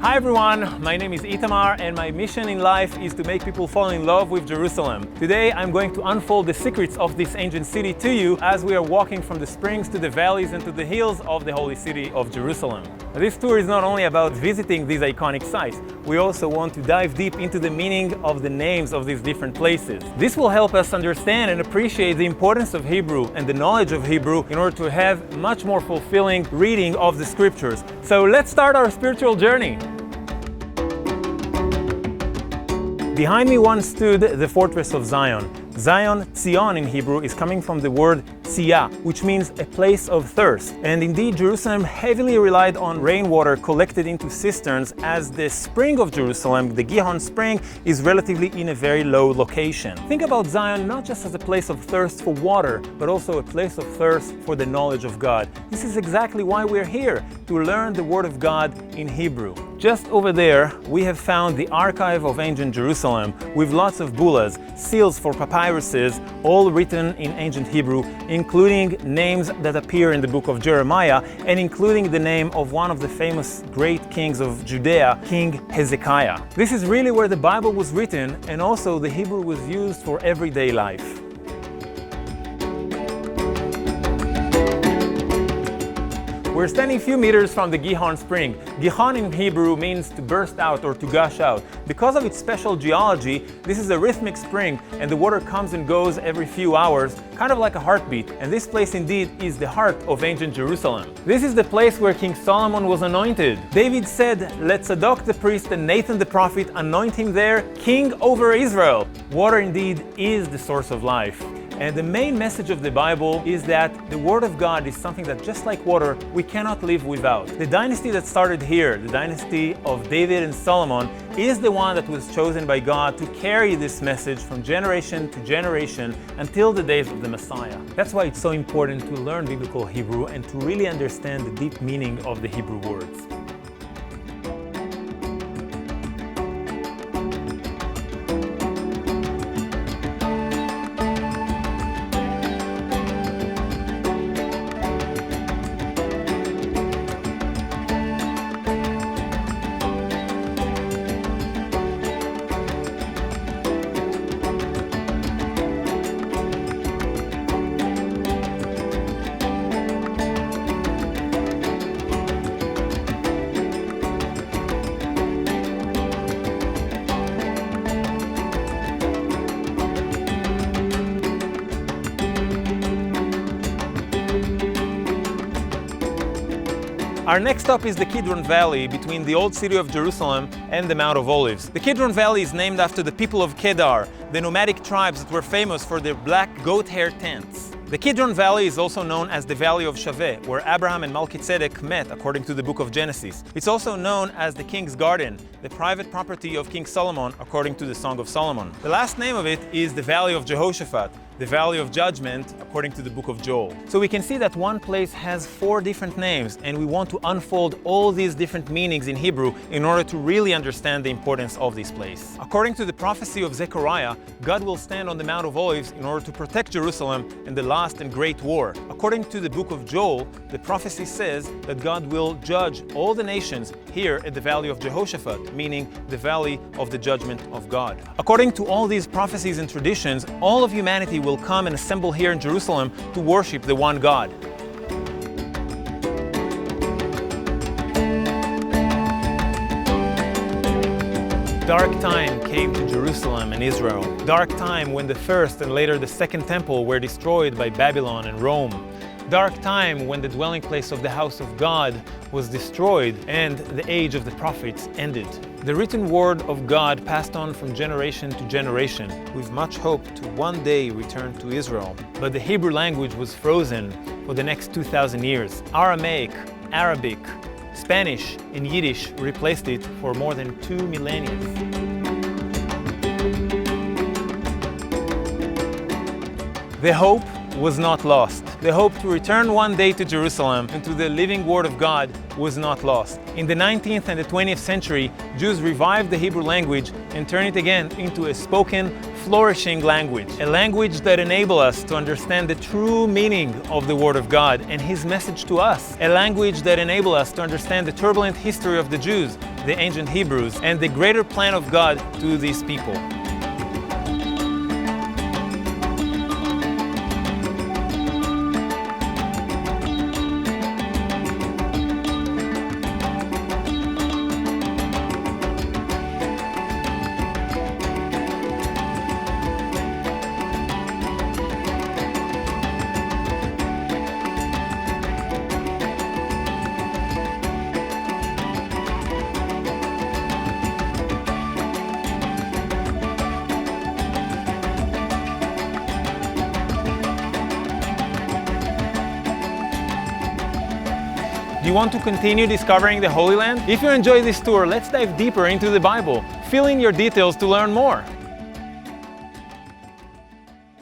Hi everyone, my name is Itamar and my mission in life is to make people fall in love with Jerusalem. Today I'm going to unfold the secrets of this ancient city to you as we are walking from the springs to the valleys and to the hills of the holy city of Jerusalem. This tour is not only about visiting these iconic sites, we also want to dive deep into the meaning of the names of these different places. This will help us understand and appreciate the importance of Hebrew and the knowledge of Hebrew in order to have much more fulfilling reading of the scriptures. So let's start our spiritual journey. Behind me once stood the fortress of Zion. Zion, Zion in Hebrew, is coming from the word Tzia, which means a place of thirst. And indeed, Jerusalem heavily relied on rainwater collected into cisterns, as the spring of Jerusalem, the Gihon spring, is relatively in a very low location. Think about Zion not just as a place of thirst for water, but also a place of thirst for the knowledge of God. This is exactly why we're here, to learn the Word of God in Hebrew. Just over there, we have found the archive of ancient Jerusalem with lots of bulas, seals for papyruses, all written in ancient Hebrew, including names that appear in the book of Jeremiah, and including the name of one of the famous great kings of Judea, King Hezekiah. This is really where the Bible was written, and also the Hebrew was used for everyday life. We're standing a few meters from the Gihon spring. Gihon in Hebrew means to burst out or to gush out. Because of its special geology, this is a rhythmic spring and the water comes and goes every few hours, kind of like a heartbeat. And this place indeed is the heart of ancient Jerusalem. This is the place where King Solomon was anointed. David said, "Let Zadok the priest and Nathan the prophet anoint him there, king over Israel." Water indeed is the source of life. And the main message of the Bible is that the Word of God is something that, just like water, we cannot live without. The dynasty that started here, the dynasty of David and Solomon, is the one that was chosen by God to carry this message from generation to generation until the days of the Messiah. That's why it's so important to learn biblical Hebrew and to really understand the deep meaning of the Hebrew words. Our next stop is the Kidron Valley between the old city of Jerusalem and the Mount of Olives. The Kidron Valley is named after the people of Kedar, the nomadic tribes that were famous for their black goat hair tents. The Kidron Valley is also known as the Valley of Shaveh, where Abraham and Melchizedek met according to the book of Genesis. It's also known as the King's Garden, the private property of King Solomon according to the Song of Solomon. The last name of it is the Valley of Jehoshaphat, the Valley of Judgment, according to the book of Joel. So we can see that one place has 4 different names, and we want to unfold all these different meanings in Hebrew in order to really understand the importance of this place. According to the prophecy of Zechariah, God will stand on the Mount of Olives in order to protect Jerusalem in the last and great war. According to the book of Joel, the prophecy says that God will judge all the nations here at the Valley of Jehoshaphat, meaning the Valley of the Judgment of God. According to all these prophecies and traditions, all of humanity will come and assemble here in Jerusalem to worship the one God. Dark time came to Jerusalem and Israel. Dark time when the first and later the second temple were destroyed by Babylon and Rome. Dark time when the dwelling place of the house of God was destroyed and the age of the prophets ended. The written word of God passed on from generation to generation with much hope to one day return to Israel. But the Hebrew language was frozen for the next 2,000 years. Aramaic, Arabic, Spanish, and Yiddish replaced it for more than 2 millennia. The hope was not lost. The hope to return one day to Jerusalem and to the living Word of God was not lost. In the 19th and the 20th century, Jews revived the Hebrew language and turned it again into a spoken, flourishing language. A language that enables us to understand the true meaning of the Word of God and His message to us. A language that enables us to understand the turbulent history of the Jews, the ancient Hebrews, and the greater plan of God to these people. Do you want to continue discovering the Holy Land? If you enjoy this tour, let's dive deeper into the Bible. Fill in your details to learn more.